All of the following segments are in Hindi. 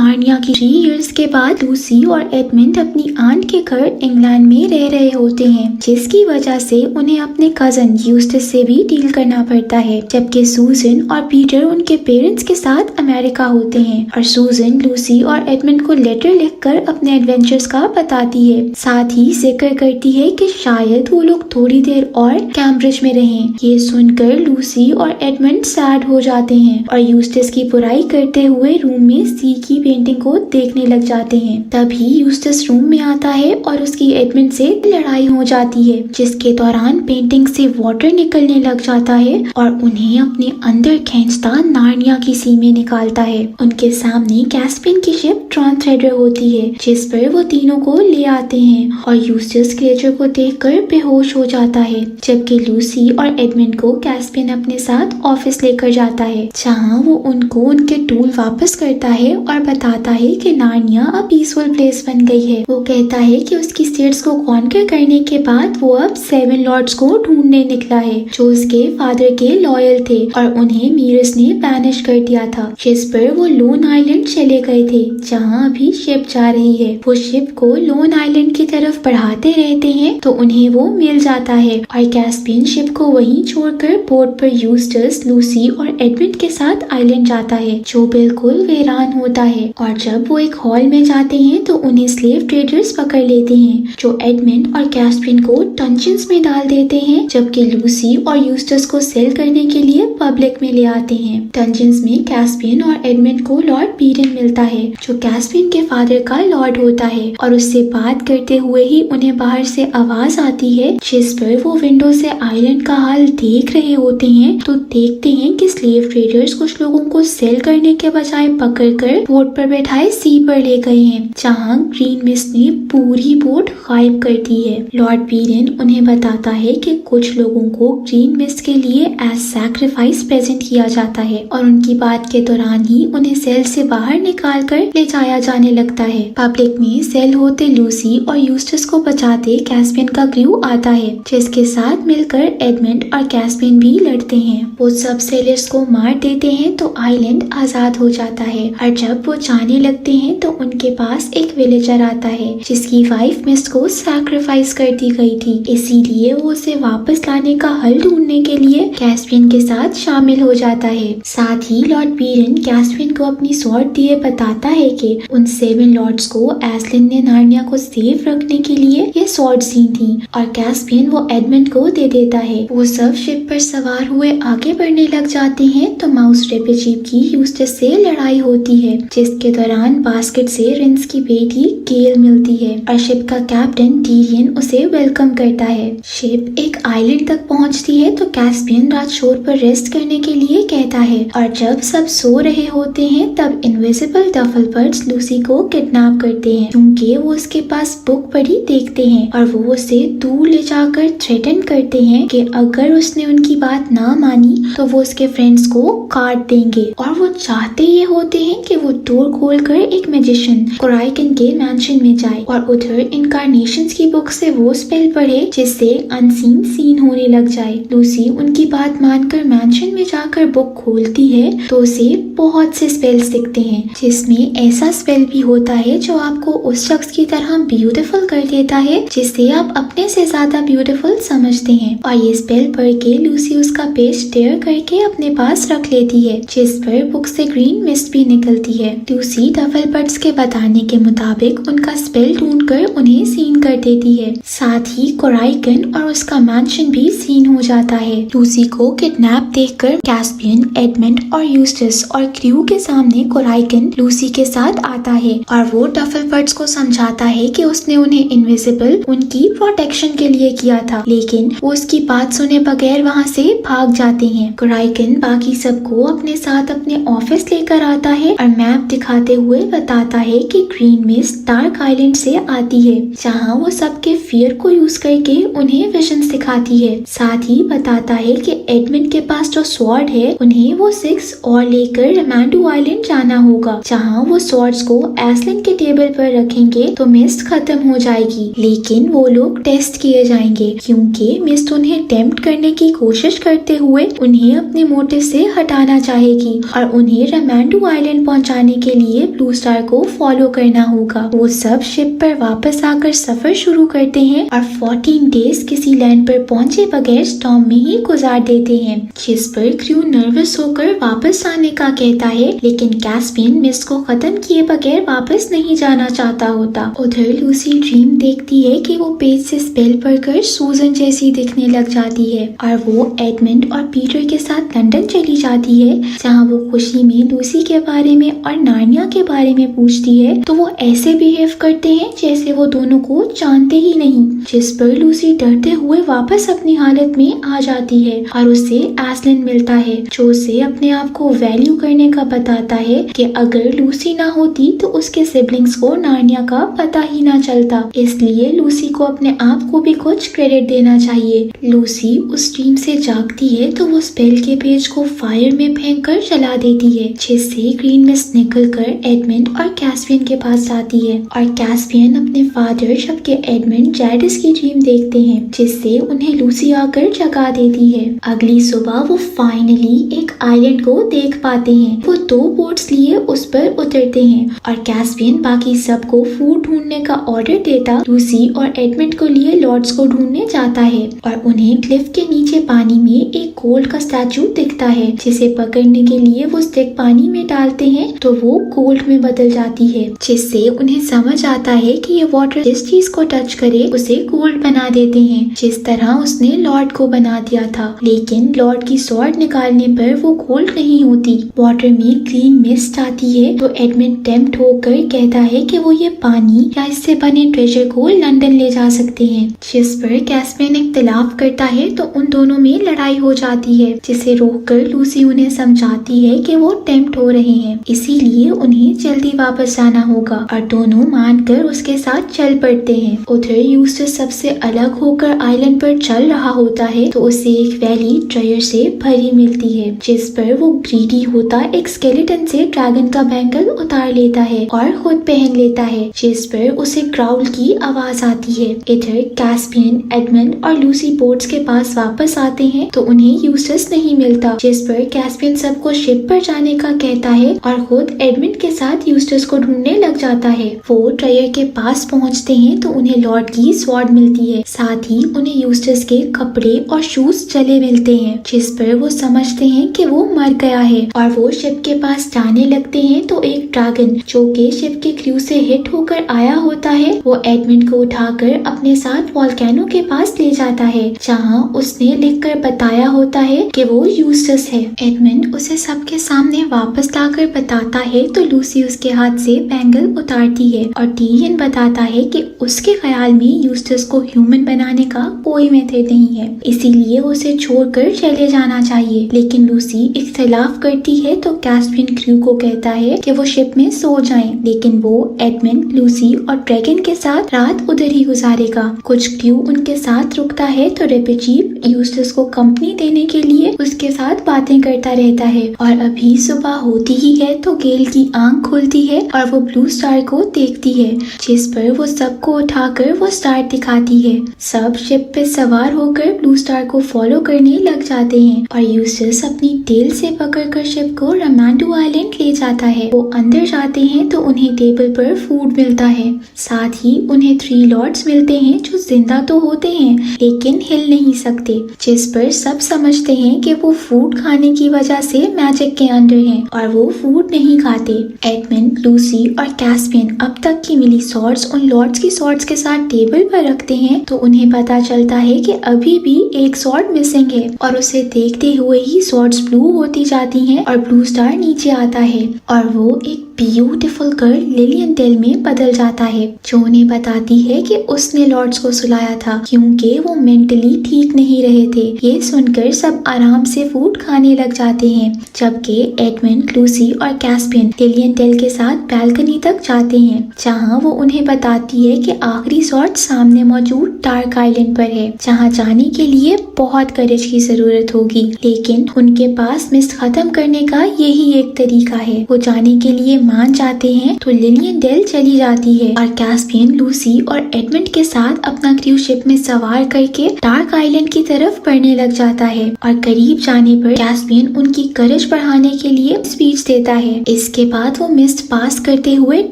नार्निया की 3 इयर्स के बाद लूसी और एडमंड अपनी आंट के घर इंग्लैंड में रह रहे होते हैं, जिसकी वजह से उन्हें अपने कजन यूस्टस से भी डील करना पड़ता है। जबकि सूजन और पीटर उनके पेरेंट्स के साथ अमेरिका होते हैं और सूजन लूसी और एडमंड को लेटर लिखकर अपने एडवेंचर्स का बताती है। साथ ही जिक्र करती है कि शायद वो लोग थोड़ी देर और कैम्ब्रिज में रहें। ये सुनकर लूसी और एडमंड सैड हो जाते हैं और यूस्टस की बुराई करते हुए रूम में सी की पेंटिंग को देखने लग जाते हैं। तभी यूस्टस रूम में आता है और उसकी एडमंड से लड़ाई हो जाती है, जिसके दौरान पेंटिंग से वाटर निकलने लग जाता है और उन्हें अपने अंदर खींचता नार्निया की सी में निकालता है। उनके सामने कैस्पियन की शिप ट्रांसथ्रेडर होती है, जिस पर वो तीनों को ले आते हैं और यूस्टस क्रिएचर को देखकर बेहोश हो जाता है। जबकि लूसी और एडमंड को कैस्पियन अपने साथ ऑफिस लेकर जाता है, जहाँ वो उनको उनके टूल वापस करता है और बताता है कि नार्निया अब पीसफुल प्लेस बन गई है। वो कहता है कि उसकी स्टेट्स को कॉन्कर करने के बाद वो अब 7 लॉर्ड्स को ढूंढने निकला है, जो उसके फादर के लॉयल थे और उन्हें मीरस ने बैनिश कर दिया था, जिस पर वो लोन आइलैंड चले गए थे, जहाँ अभी शिप जा रही है। वो शिप को लोन आइलैंड की तरफ बढ़ाते रहते हैं तो उन्हें वो मिल जाता है और कैस्पियन शिप को वहीं छोड़कर बोट पर यूस्टस, लूसी और एडमंड के साथ आइलैंड जाता है, जो बिल्कुल वीरान होता है। और जब वो एक हॉल में जाते हैं तो उन्हें स्लेव ट्रेडर्स पकड़ लेते हैं, जो एडमंड और कैस्पियन को टंजन्स में डाल देते हैं, जबकि लूसी और यूस्टस को सेल करने के लिए पब्लिक में ले आते हैं। टंजन्स में कैस्पियन और एडमंड को लॉर्ड बीरन मिलता है, जो कैस्पियन के फादर का लॉर्ड होता है, और उससे बात करते हुए ही उन्हें बाहर से आवाज आती है, जिस पर वो विंडो से आइलैंड का हाल देख रहे होते हैं तो देखते हैं कि स्लेव ट्रेडर्स कुछ लोगों को सेल करने के बजाय पकड़कर बोट पर बैठाए सी पर ले गए हैं, जहां ग्रीन मिस्ट ने पूरी बोट गायब कर दी है। लॉर्ड बीरन उन्हें बताता है कि कुछ लोगों को ग्रीन मिस्ट के लिए एज सैक्रिफाइस प्रेजेंट किया जाता है और उनकी बात के दौरान ही उन्हें सेल से बाहर निकाल कर ले जाया जाने लगता है। पब्लिक में सेल होते लूसी और यूस्टस को बचाते कैस्पियन का क्रू आता है, जिसके साथ मिलकर एडमंड और कैस्पियन भी लड़ते हैं। वो सब सेलर्स को मार देते हैं तो आइलैंड आजाद हो जाता है और जब वो जाने लगते हैं तो उनके पास एक विलेजर आता है, जिसकी वाइफ मिस्ट को सैक्रिफाइस कर दी गई थी, इसीलिए वो उसे वापस लाने का हल ढूंढने के लिए कैस्पियन के साथ शामिल हो जाता है। साथ ही लॉर्ड बीरन कैस्पियन को अपनी स्वॉर्ड दिए बताता है कि उन 7 लॉर्ड्स को एस्लिन ने नार्निया को सेफ रखने के लिए ये स्वॉर्ड दी थी और कैस्पियन वो एडमंड को दे देता है। वो सब शिप पर सवार हुए आगे बढ़ने लग जाते हैं तो माउस रेपेजीप की यूस्टस से लड़ाई होती है, जिसके दौरान बास्केट से रिंस की बेटी गेल मिलती है और शिप का कैप्टन टीरियन उसे वेलकम करता है। शिप एक आइलैंड तक पहुंचती है तो कैस्पियन रात शोर पर रेस्ट करने के लिए कहता है और जब सब सो रहे होते हैं तब इनविजिबल डफल बर्ड्स लूसी को किडनैप करते हैं, क्योंकि वो उसके पास बुक पढ़ी देखते हैं और वो उसे दूर ले जाकर थ्रेटन करते हैं कि अगर उसने उनकी बात ना मानी तो वो उसके फ्रेंड्स को काट देंगे। और वो चाहते ये होते हैं कि वो डोर खोलकर एक मैजिशियन कोराइकन के मैंशन में जाए और उधर इनकारनेशंस की बुक से वो स्पेल पढ़े जिससे अनसीन सीन होने लग जाए। लूसी उनकी बात मानकर मैंशन में जाकर बुक खोलती है तो उसे बहुत से स्पेल्स दिखते हैं, जिसमें ऐसा स्पेल भी होता है जो आपको उस शख्स की तरह ब्यूटीफुल कर देता है जिससे आप अपने से ज्यादा ब्यूटीफुल समझते हैं। और ये स्पेल पढ़ के लूसी उसका पेज टेयर करके अपने पास रख लेती है, जिस पर बुक से ग्रीन मिस्ट भी निकलती है। लूसी डफल बर्ड्स के बताने के मुताबिक उनका स्पेल ढूंढकर उन्हें सीन कर देती है। साथ ही कोराइकन और उसका मैंशन भी सीन हो जाता है। लूसी को किडनैप देखकर कैस्पियन, एडमंड और यूस्टस और क्रू के सामने कोराइकन लूसी के साथ आता है और वो डफल बर्ड्स को समझाता है कि उसने उन्हें इनविजिबल उनकी प्रोटेक्शन के लिए किया था, लेकिन वो उसकी बात सुने बगैर वहाँ से भाग जाते हैं। कोराइकन बाकी सबको अपने साथ अपने ऑफिस लेकर आता है और मैप दिखाते हुए बताता है कि ग्रीन मिस्ट डार्क आइलैंड से आती है, जहाँ वो सबके फियर को यूज करके उन्हें विजन्स दिखाती है। साथ ही बताता है कि एडमंड के पास जो स्वॉर्ड है उन्हें वो 6 और लेकर रमांडू आइलैंड जाना होगा, जहाँ वो स्वॉर्ड्स को एस्लिन के टेबल पर रखेंगे तो मिस्ट खत्म हो जाएगी, लेकिन वो लोग टेस्ट किए जाएंगे क्योंकि मिस्ट उन्हें टेम्प्ट करने की कोशिश करते हुए उन्हें अपने मोटिव से हटाना चाहेगी और उन्हें रमांडू आइलैंड पहुंचाने के के लिए ब्लू स्टार को फॉलो करना होगा। वो सब शिप पर वापस आकर सफर शुरू करते हैं और 14 डेज किसी लैंड पर पहुंचे बगैर स्टॉर्म में ही गुजार देते हैं, जिस पर क्रू नर्वस होकर वापस आने का कहता है, लेकिन कैस्पियन मिस्ट को खत्म किए बगैर वापस नहीं जाना चाहता होता। उधर लूसी ड्रीम देखती है कि वो पेज से स्पेल पढ़कर सूजन जैसी दिखने लग जाती है और वो एडमंड और पीटर के साथ लंदन चली जाती है, जहाँ वो खुशी में लूसी के बारे में और नार्निया के बारे में पूछती है तो वो ऐसे बिहेव करते हैं जैसे वो दोनों को जानते ही नहीं, जिस पर लूसी डरते हुए वापस अपनी हालत में आ जाती है और उसे एस्लिन मिलता है, जो उसे अपने आप को वैल्यू करने का बताता है कि अगर लूसी ना होती तो उसके सिबलिंग्स को नार्निया का पता ही ना चलता, इसलिए लूसी को अपने आप को भी कुछ क्रेडिट देना चाहिए। लूसी उस ड्रीम से जागती है तो वो स्पेल के पेज को फायर में फेंक कर जला देती है, जिससे ग्रीन मिस्ट निकलकर एडमंड और कैस्पियन के पास जाती है और कैस्पियन अपने फादर जबकि एडमंड जैडिस की ड्रीम देखते हैं, जिससे उन्हें लूसी आकर जगा देती है। अगली सुबह वो फाइनली एक आइलैंड को देख पाते हैं। वो 2 बोट्स लिए उस पर उतरते हैं और कैस्पियन बाकी सबको फूड ढूंढने का ऑर्डर देता लूसी और एडमंड को लिए लॉर्ड्स को ढूंढने जाता है और उन्हें क्लिफ के नीचे पानी में एक गोल्ड का स्टैचू दिखता है, जिसे पकड़ने के लिए वो स्टिक पानी में डालते हैं तो वो गोल्ड में बदल जाती है, जिससे उन्हें समझ आता है कि ये वाटर जिस चीज को टच करे उसे गोल्ड बना देते हैं, जिस तरह उसने लॉर्ड को बना दिया था। लेकिन लॉर्ड की स्वॉर्ड निकालने पर वो गोल्ड नहीं होती। वाटर में ग्रीन मिस्ट आती है तो एडमंड टेम्प्ट होकर कहता है कि वो ये पानी या इससे बने ट्रेजर को लंदन ले जा सकते हैं, जिस पर कैस्पियन इख्तिलाफ करता है तो उन दोनों में लड़ाई हो जाती है, जिसे रोककर लूसी उन्हें समझाती है कि वो टेम्प्ट हो रहे हैं, इसीलिए उन्हें जल्दी वापस जाना होगा और दोनों मानकर उसके साथ चल पड़ते हैं। उधर यूस्टस सबसे अलग होकर आइलैंड पर चल रहा होता है तो उसे एक वैली ट्रेजर से भरी मिलती है, जिस पर वो ग्रीडी होता एक स्केलेटन से ड्रैगन का बैंगल उतार लेता है और खुद पहन लेता है, जिस पर उसे ग्राउल की आवाज आती है। इधर कैस्पियन, एडमंड और लूसी बोट्स के पास वापस आते हैं तो उन्हें यूस्टस नहीं मिलता, जिस पर कैस्पियन सबको शिप पर जाने का कहता है और खुद एडमंड के साथ यूस्टस को ढूंढने लग जाता है। वो ट्रेजर के पास पहुंचते हैं तो उन्हें लॉर्ड की स्वॉर्ड मिलती है, साथ ही उन्हें यूस्टस के कपड़े और शूज जले मिलते हैं, जिस पर वो समझते हैं कि वो मर गया है और वो शिप के पास जाने लगते हैं तो एक ड्रैगन जो कि शिप के क्रू से हिट होकर आया होता है वो एडमंड को उठाकर अपने साथ वोल्केनो के पास ले जाता है, जहाँ उसने लिखकर बताया होता है कि वो यूस्टस है। एडमंड उसे सबके सामने वापस लाकर बताता है तो लूसी उसके हाथ से बैंगल उतारती है और टीरियन बताता है कि उसके ख्याल में यूस्टस को ह्यूमन बनाने का कोई मेथड नहीं है, इसीलिए उसे छोड़कर चले जाना चाहिए। लेकिन लूसी इख्तिलाफ करती है तो कैस्पियन क्रू को कहता है कि वो शिप में सो जाएं, लेकिन वो एडमंड, लूसी और ड्रैगन के साथ रात उधर ही गुजारेगा। कुछ क्रू उनके साथ रुकता है तो रेपेचीप यूस्टस को कंपनी देने के लिए उसके साथ बातें करता रहता है और अभी सुबह होती ही है तो गेल की आंख खुलती है और वो ब्लू स्टार को देखती है, जिस पर वो सबको उठाकर वो स्टार दिखाती है। सब शिप पे सवार होकर ब्लू स्टार को फॉलो करने लग जाते हैं और यूस्टस अपनी टेल से पकड़कर शिप को रमांडू आइलैंड ले जाता है। वो अंदर जाते हैं तो उन्हें टेबल पर फूड मिलता है, साथ ही उन्हें 3 लॉर्ड्स मिलते हैं जो जिंदा तो होते हैं लेकिन हिल नहीं सकते, जिस पर सब समझते हैं कि वो फूड खाने की वजह से मैजिक के अंडर हैं और वो फूड नहीं खाते। एडमंड, लूसी और कैस्पियन अब तक की मिली सॉर्ड्स उन लॉर्ड्स की सॉर्ड्स के साथ टेबल पर रखते हैं तो उन्हें पता चलता है कि अभी भी एक सॉर्ड मिसिंग है और उसे देखते हुए ही सॉर्ड्स ब्लू होती जाती हैं और ब्लू स्टार नीचे आता है और वो एक ब्यूटीफुल गर्ल लिलियन टेल में बदल जाता है, जो उन्हें बताती है कि उसने लॉर्ड्स को सुलाया था क्योंकि वो मेंटली ठीक नहीं रहे थे। ये सुनकर सब आराम से फूड खाने लग जाते हैं, जबकि एडमंड, लूसी और कैस्पियन लिलियन टेल के साथ बैल्कनी तक जाते हैं, जहाँ वो उन्हें बताती है कि आखिरी सॉर्ड सामने मौजूद डार्क आइलैंड पर है, जहाँ जाने के लिए बहुत करेज की जरूरत होगी, लेकिन उनके पास मिस्ट खत्म करने का यही एक तरीका है। वो जाने के लिए मान जाते हैं तो लिलियन डेल चली जाती है और कैस्पियन लूसी और एडमंड के साथ अपना क्रू शिप में सवार करके डार्क आइलैंड की तरफ बढ़ने लग जाता है और करीब जाने पर कैस्पियन उनकी करज बढ़ाने के लिए स्पीच देता है। इसके बाद वो मिस्ट पास करते हुए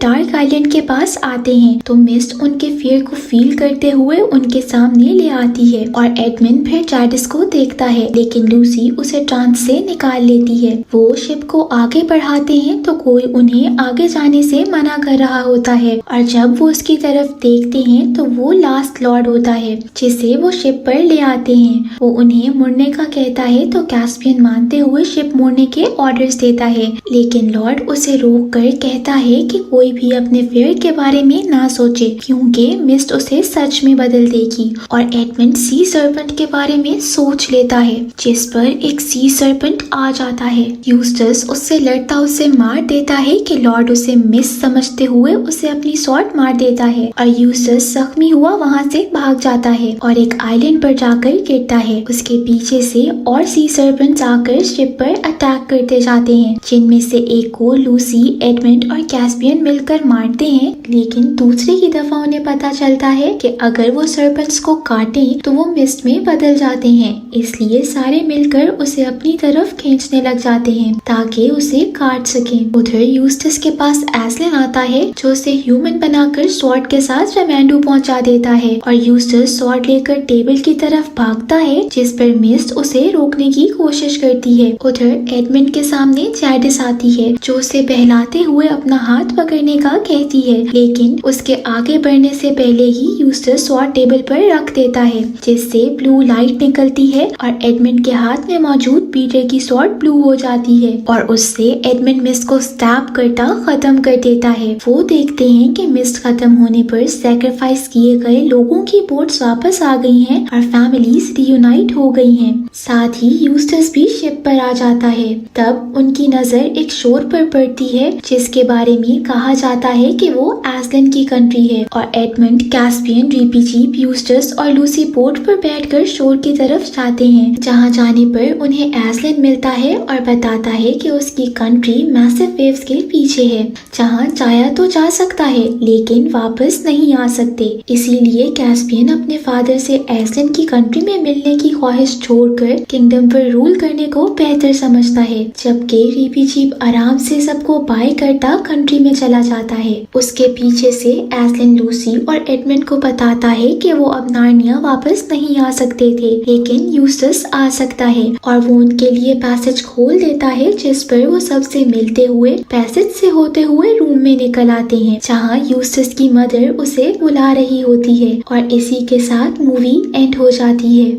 डार्क आइलैंड के पास आते हैं तो मिस्ट उनके फियर को फील करते हुए उनके सामने ले आती है और एडमंड फिर जैडिस को देखता है, लेकिन लूसी उसे ट्रांस से निकाल लेती है। वो शिप को आगे बढ़ाते हैं तो कोई उन्हें आगे जाने से मना कर रहा होता है और जब वो उसकी तरफ देखते हैं तो वो लास्ट लॉर्ड होता है जिसे वो शिप पर ले आते हैं। वो उन्हें मुड़ने का कहता है तो कैस्पियन मानते हुए शिप मोड़ने के ऑर्डर्स देता है, लेकिन लॉर्ड उसे रोक कर कहता है कि कोई भी अपने फेयर के बारे में ना सोचे क्योंकि मिस्ट उसे सच में बदल देगी और एडमंड सी सर्पेंट के बारे में सोच लेता है जिस पर एक सी सर्पेंट आ जाता है। यूस्टस उससे लड़ता उसे मार देता है कि लॉर्ड उसे मिस समझते हुए उसे अपनी स्वॉर्ड मार देता है और यूस्टस जख्मी हुआ वहाँ से भाग जाता है और एक आइलैंड पर जाकर गिरता है। उसके पीछे से और सी सर्पेंट्स आकर शिप पर अटैक करते जाते हैं, जिनमें से एक को लूसी, एडमंड और कैस्पियन मिलकर मारते हैं, लेकिन दूसरे की दफा उन्हें पता चलता है कि अगर वो सर्पेंट्स को काटें तो वो मिस्ट में बदल जाते हैं, इसलिए सारे मिलकर उसे अपनी तरफ खींचने लग जाते हैं ताकि उसे काट सकें। उधर यूस्टस के पास एस्लिन आता है जो उसे ह्यूमन बनाकर स्वॉर्ड के साथ रेमेंडो पहुंचा देता है और यूस्टस स्वॉर्ड लेकर टेबल की तरफ भागता है जिस पर मिस्ट उसे रोकने की कोशिश करती है। उधर एडमंड के सामने जैडिस आती है जो उसे बहलाते हुए अपना हाथ पकड़ने का कहती है, लेकिन उसके आगे बढ़ने से पहले ही यूस्टस स्वॉर्ड टेबल पर रख देता है जिससे ब्लू लाइट निकलती है और एडमंड के हाथ में मौजूद पीटर की स्वॉर्ड ब्लू हो जाती है और उससे एडमंड मिस्ट को स्टैब करता खत्म कर देता है। वो देखते हैं कि मिस्ट खत्म होने पर सैक्रिफाइस किए गए लोगों की बोट्स वापस आ गई हैं और फैमिलीज रियूनाइट हो गई हैं। साथ ही यूस्टस भी शिप पर आ जाता है। तब उनकी नजर एक शोर पर पड़ती है जिसके बारे में कहा जाता है कि वो एस्लिन की कंट्री है और एडमंड, कैस्पियन, रीपीजीप, यूस्टस और लूसी बोट पर बैठकर शोर की तरफ जाते हैं, जहां जाने पर उन्हें एस्लिन मिलता है और बताता है कि उसकी कंट्री मैसिव वेव्स के पीछे है, जहां जाया तो जा सकता है लेकिन वापस नहीं आ सकते। इसीलिए कैस्पियन अपने फादर से एस्लिन की कंट्री में मिलने की ख्वाहिश छोड़कर किंगडम पर रूल करने को बेहतर समझता है, जबकि रीपीजीप आराम से सबको बाय करता कंट्री में चला जाता है। उसके पीछे से एस्लिन लूसी और एडमंड को बताता है कि वो अब नार्निया वापस नहीं आ सकते थे, लेकिन यूस्टस आ सकता है और वो उनके लिए पैसेज खोल देता है जिस पर वो सबसे मिलते हुए पैसेज से होते हुए रूम में निकल आते हैं, जहाँ यूस्टस की मदर उसे बुला रही होती है और इसी के साथ मूवी एंड हो जाती है।